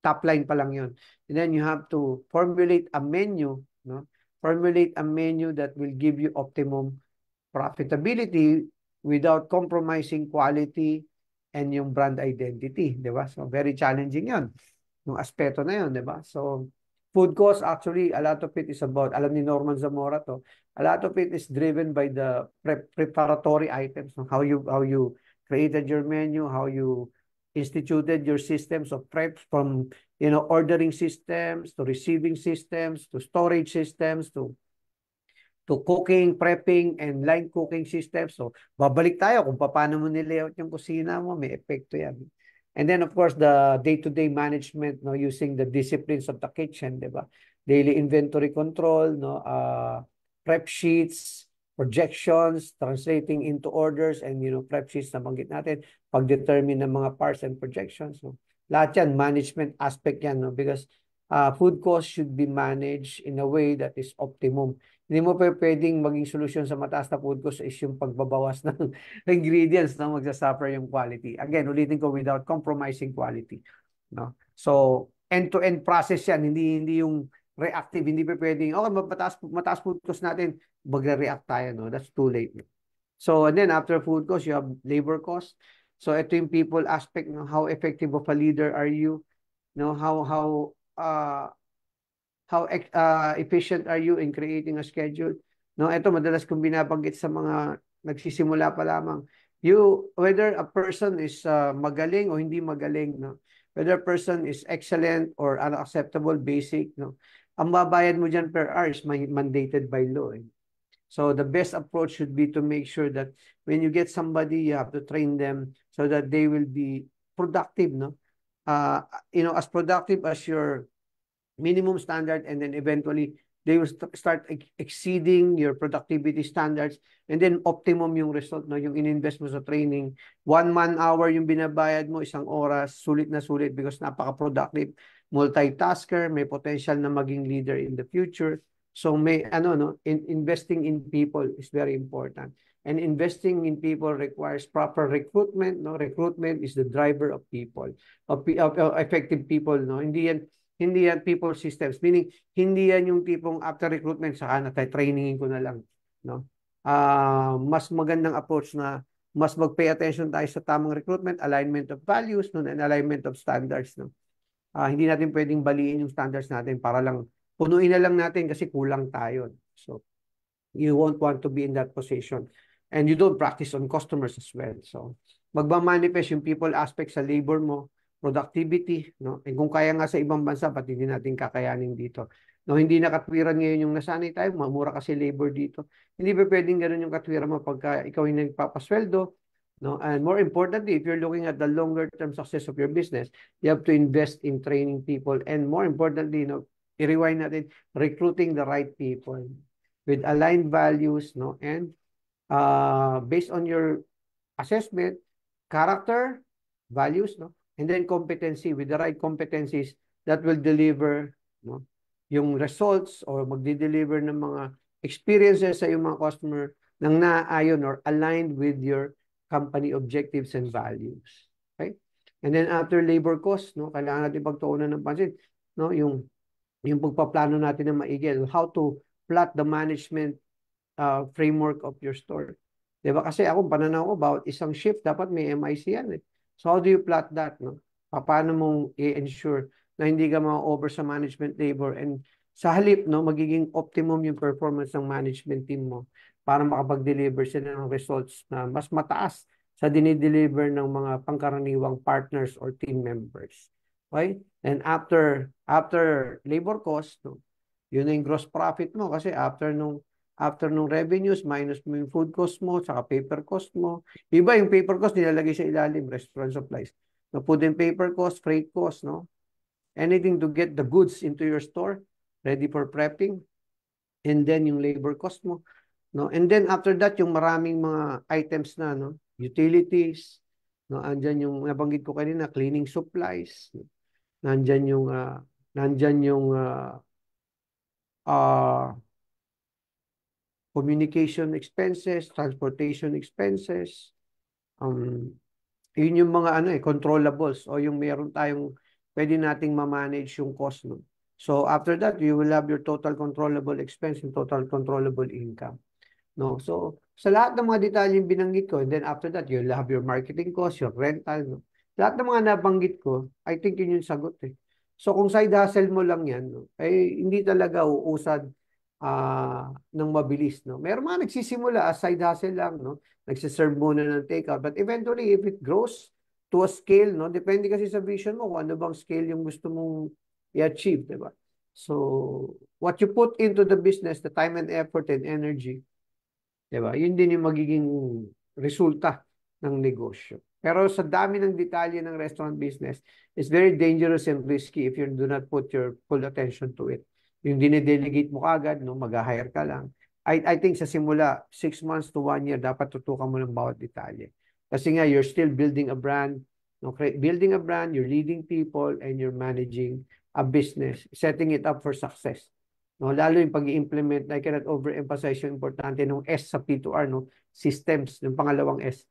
top line pa lang yun. And then you have to formulate a menu, no? Formulate a menu that will give you optimum profitability without compromising quality and yung brand identity, di ba? So, very challenging yun. Yung aspeto na yun, di ba? So, food cost, actually, a lot of it is about, alam ni Norman Zamora to, a lot of it is driven by the preparatory items, how you created your menu, how you instituted your systems of prep from, ordering systems to receiving systems to storage systems to cooking, prepping, and line cooking systems. So, babalik tayo kung paano mo nilayout yung kusina mo, may epekto yan. And then, of course, the day-to-day management, no, using the disciplines of the kitchen, di ba? Daily inventory control, no, prep sheets, projections, translating into orders, and, prep sheets na banggit natin, pag-determine ng mga parts and projections, no. Lahat yan, management aspect yan, no, because food costs should be managed in a way that is optimum. Hindi mo pwedeng maging solusyon sa mataas na food cost is yung pagbabawas ng ingredients na magsasuffer yung quality. Again, ulitin ko, without compromising quality. No? So, end-to-end process yan, hindi yung reactive, hindi pa pwedeng, okay, mataas food cost natin, magre-react tayo, no? That's too late. So, and then after food cost, you have labor cost. So, ito yung people aspect, no? How effective of a leader are you? No? How efficient are you in creating a schedule? No, ito madalas kong binabanggit sa mga nagsisimula pa lamang. Whether a person is magaling o hindi magaling, no? Whether a person is excellent or unacceptable, basic, no? Ang babayad mo dyan per hour is mandated by law. Eh. So the best approach should be to make sure that when you get somebody, you have to train them so that they will be productive, no? As productive as your minimum standard, and then eventually they will start exceeding your productivity standards, and then optimum yung result, no? Yung ininvest mo sa training, 1 man-hour yung binabayad mo, 1 oras, sulit na sulit because napaka-productive, multitasker, may potential na maging leader in the future. So may investing in people is very important. And investing in people requires proper recruitment, no? Recruitment is the driver of people, of effective people, no? Hindi yan people systems. Meaning, hindi yan yung tipong after recruitment, saka trainingin ko na lang. No? Mas magandang approach na mas mag-pay attention tayo sa tamang recruitment, alignment of values, no, and alignment of standards. No? Hindi natin pwedeng baliin yung standards natin para lang, punuin na lang natin kasi kulang tayo. So, you won't want to be in that position. And you don't practice on customers as well. So, magmamanifest yung people aspect sa labor mo, productivity, no? And kung kaya nga sa ibang bansa, pati hindi natin kakayanin dito. No, hindi na katwiran ngayon yung nasanay tayo, mamura kasi labor dito. Hindi pa pwedeng ganun yung katwiran mo pagka ikaw yung nagpapasweldo, no? And more importantly, if you're looking at the longer term success of your business, you have to invest in training people, and more importantly, i-rewind natin, recruiting the right people with aligned values, no? And based on your assessment, character, values, no? And then competency, with the right competencies that will deliver, no, yung results or magdi-deliver ng mga experiences sa yung mga customer nang naayon or aligned with your company objectives and values. Okay? And then after labor cost, no, kailangan natin pagtuunan ng pansin, no, yung pagpaplano natin ng maigi, how to plot the management framework of your store. Diba? Kasi ako, pananaw ko, bawat isang shift, dapat may MIC yan. Eh. So how do you plot that? No? Paano mong i-ensure na hindi ka ma-over sa management labor, and sa halip, no, magiging optimum yung performance ng management team mo para makapag-deliver sila ng results na mas mataas sa dinideliver ng mga pangkaraniwang partners or team members. Okay? And after labor cost, no, yun na yung gross profit mo kasi after nung revenues, minus mo yung food cost mo, saka paper cost mo. Iba yung paper cost, nilalagay sa ilalim, restaurant supplies. No, food and paper cost, freight cost, no? Anything to get the goods into your store, ready for prepping. And then yung labor cost mo. No? And then after that, yung maraming mga items na, no? Utilities, no? Andyan yung, nabanggit ko kanina, cleaning supplies. No? Nandyan yung communication expenses, transportation expenses, yun yung mga controllables o yung meron tayong pwede nating ma-manage yung cost. No? So after that, you will have your total controllable expense and total controllable income. No? So sa lahat ng mga detalyeng binanggit ko, and then after that, you'll have your marketing cost, your rental. No? Lahat ng mga nabanggit ko, I think yun yung sagot eh. So kung side hustle mo lang yan, no? Ay hindi talaga uusad ng mabilis. No? Meron mga nagsisimula as side hustle lang, no? Nagsiserve muna ng takeout. But eventually, if it grows to a scale, no? Depende kasi sa vision mo kung ano bang scale yung gusto mong i-achieve, di ba? So, what you put into the business, the time and effort and energy, di ba? Yun din yung magiging resulta ng negosyo. Pero sa dami ng detalye ng restaurant business, it's very dangerous and risky if you do not put your full attention to it. Yung dinedelegate mo kagad, no, mag-hire ka lang. I think sa simula, 6 months to 1 year, dapat tutukan mo ng bawat detalye. Kasi nga, you're still building a brand. No? Building a brand, you're leading people, and you're managing a business, setting it up for success. No, lalo yung pag-i-implement, I cannot overemphasize yung importante ng S sa P2R, no? Systems, yung pangalawang S.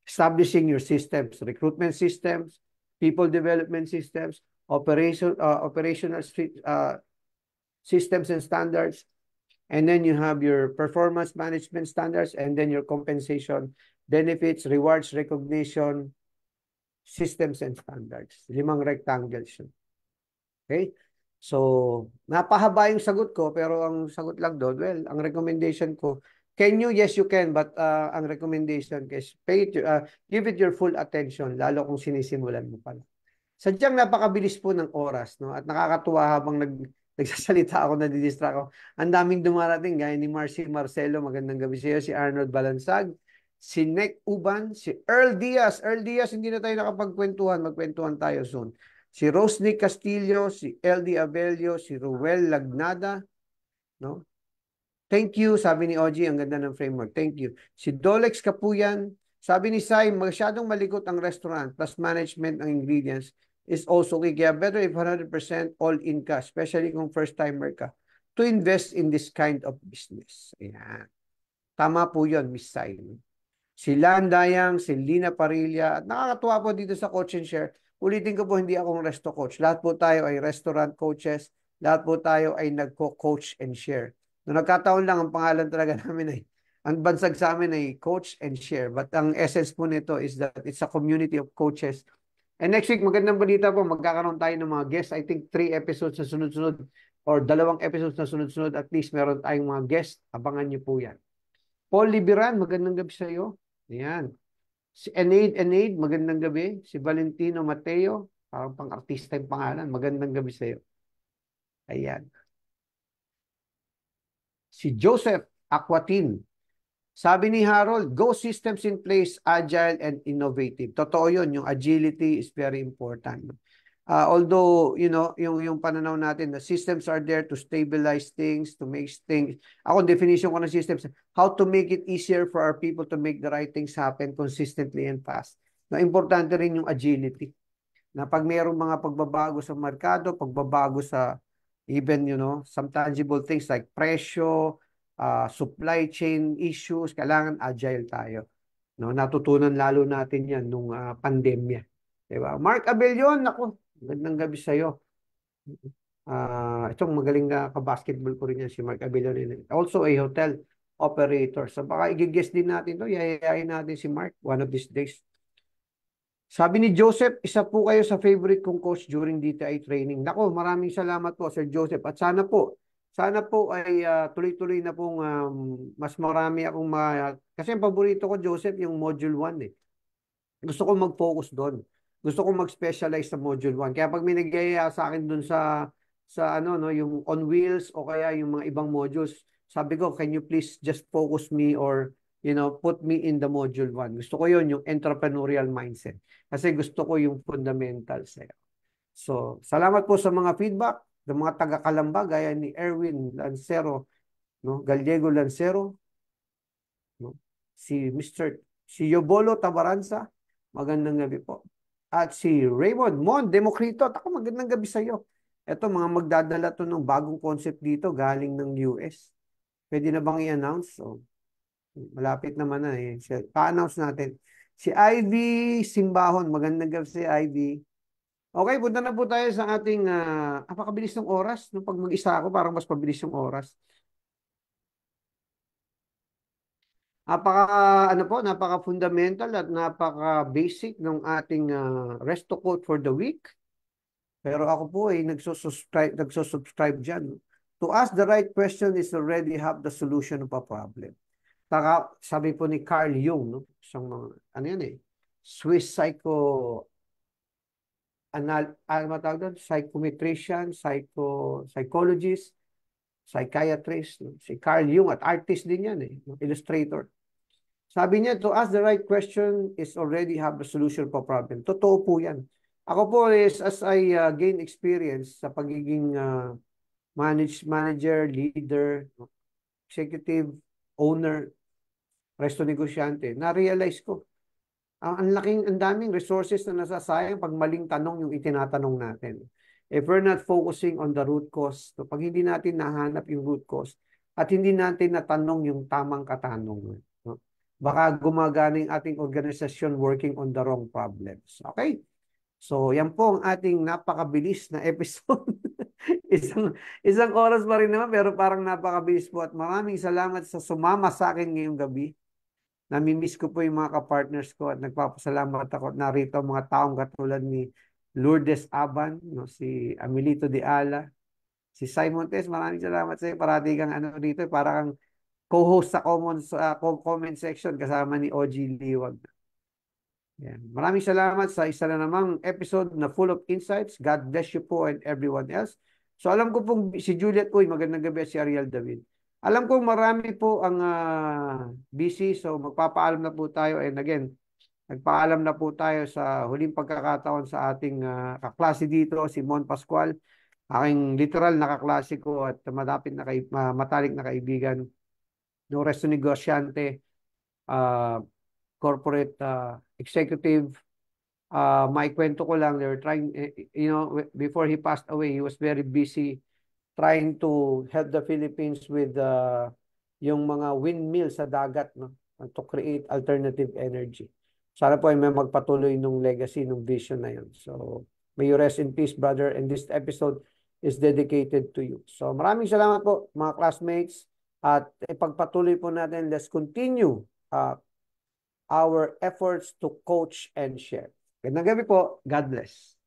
Establishing your systems, recruitment systems, people development systems, operational systems and standards, and then you have your performance management standards, and then your compensation, benefits, rewards, recognition, systems and standards. 5 rectangles yun. Okay? So, napahaba yung sagot ko, pero ang sagot lang doon, well, ang recommendation ko, can you? Yes, you can, but ang recommendation is give it your full attention, lalo kung sinisimulan mo pala. Sadyang napakabilis po ng oras, no? At nakakatuwa habang nagsasalita ako, nadidistract ako. Ang daming dumarating, gaya ni Marcy Marcelo, magandang gabi sa iyo, si Arnold Balansag, si Nick Uban, si Earl Diaz. Earl Diaz, hindi na tayo nakapagkwentuhan, magkwentuhan tayo soon. Si Rosny Castillo, si LD Abelio, si Ruel Lagnada, no? Thank you, sabi ni Oji, ang ganda ng framework. Thank you. Si Dolex Kapuyan, sabi ni Sai, masyadong malikot ang restaurant plus management ng ingredients is also okay. Kaya better if 100% all-in ka, especially kung first-timer ka, to invest in this kind of business. Ayan. Tama po yun, Miss Sai. Si Landayang, si Lina Parilla, at nakakatuwa po dito sa Coach and Share. Ulitin ko po, hindi akong resto coach. Lahat po tayo ay restaurant coaches. Lahat po tayo ay nagko-coach and share. No, nagkataon lang, ang pangalan talaga namin ay, ang bansag sa amin ay Coach and Share. But ang essence po nito is that it's a community of coaches. And next week, magandang balita po, magkakaroon tayo ng mga guests. I think 3 episodes na sunod-sunod or 2 episodes na sunod-sunod. At least meron tayong mga guests. Abangan niyo po yan. Paul Liberan, magandang gabi sa iyo. Ayan. Si Enaid, magandang gabi. Si Valentino Mateo, parang pang-artista yung pangalan. Magandang gabi sa iyo. Ayan. Si Joseph Aquatin. Sabi ni Harold, go systems in place, agile and innovative. Totoo yun, yung agility is very important. Although, you know, yung pananaw natin, the systems are there to stabilize things, to make things, ako, definition ko ng systems, how to make it easier for our people to make the right things happen consistently and fast. Na importante rin yung agility. Na pag mayroong mga pagbabago sa merkado, pagbabago sa even, you know, some tangible things like presyo, supply chain issues, kailangan agile tayo. No, natutunan lalo natin 'yan nung pandemya. 'Di ba? Mark Abellion, ako, magandang gabi sa iyo. Itong magaling na ka-basketball ko rin yan, si Mark Abellion. Also a hotel operator. So baka i-guess din natin 'to, yayayain natin si Mark one of these days. Sabi ni Joseph, isa po kayo sa favorite kong coach during DTI training. Nako, maraming salamat po, Sir Joseph. At sana po ay tuloy-tuloy na pong mas marami akong kasi ang paborito ko, Joseph, yung Module 1 eh. Gusto ko mag-focus doon. Gusto ko mag-specialize sa Module 1. Kaya pag may nagyayaya sa akin doon sa ano, no, yung on wheels o kaya yung mga ibang modules, sabi ko, can you please just focus me or put me in the Module 1. Gusto ko yun, yung entrepreneurial mindset. Kasi gusto ko yung fundamentals. So, salamat po sa mga feedback ng mga taga-Kalamba, gaya ni Erwin Lancero, no? Gallego Lancero, no? Si Yobolo Tabaranza, magandang gabi po. At si Raymond Mon Democrito, ako, magandang gabi sa iyo. Ito, mga magdadala to ng bagong concept dito galing ng US. Pwede na bang i-announce? So, malapit naman na eh. Pa-announce natin. Si Ivy Simbahon. Magandang gabi si Ivy. Okay, punta na po tayo sa ating napakabilis ng oras. No, pag mag-isa ako, parang mas pabilis yung oras. Napaka-fundamental at napaka-basic ng ating resto quote for the week. Pero ako po ay nagsusubscribe dyan. To ask the right question is already have the solution of a problem. Sabi po ni Carl Jung, no? Isang mga, ano yan eh, Swiss ano tawag doon? Psychometrician, psychologist, psychiatrist, no? Si Carl Jung at artist din yan eh, no? Illustrator. Sabi niya, to ask the right question is already have a solution for problem. Totoo po yan. Ako po is, as I gain experience sa pagiging manager, leader, executive, owner, resto negosyante, na-realize ko, ang daming resources na nasasayang pag maling tanong yung itinatanong natin. If we're not focusing on the root cause, so pag hindi natin nahanap yung root cause, at hindi natin natanong yung tamang katanungan, no? Baka gumagana yung ating organisasyon working on the wrong problems. Okay? So, yan po ang ating napakabilis na episode. Isang oras pa rin naman, pero parang napakabilis po. At maraming salamat sa sumama sa akin ngayong gabi. Namimiss ko po yung mga kapartners ko at nagpapasalamat ako at narito ang mga taong katulad ni Lourdes Aban, no, si Amelito de Ala, si Simon Tess. Maraming salamat sa iyo. Parati kang ano dito, parang co-host sa comment section kasama ni OG Liwag. Yan. Maraming salamat sa isa na namang episode na full of insights. God bless you po and everyone else. So alam ko pong si Juliet, uy, magandang gabi, si Ariel David. Alam ko marami po ang busy, so magpapaalam na po tayo. And again, nagpaalam na po tayo sa huling pagkakataon sa ating kaklase dito, si Mon Pascual, aking literal na kaklase ko at matalik na kaibigan, no resto negosyante, corporate executive. Maikwento ko lang, they were trying, before he passed away, he was very busy trying to help the Philippines with yung mga windmill sa dagat, no? To create alternative energy. Sana po ay may magpatuloy nung legacy, nung vision na yun. So, may you rest in peace, brother. And this episode is dedicated to you. So, maraming salamat po, mga classmates. At ipagpatuloy po natin, let's continue our efforts to coach and share. Gandang gabi po. God bless.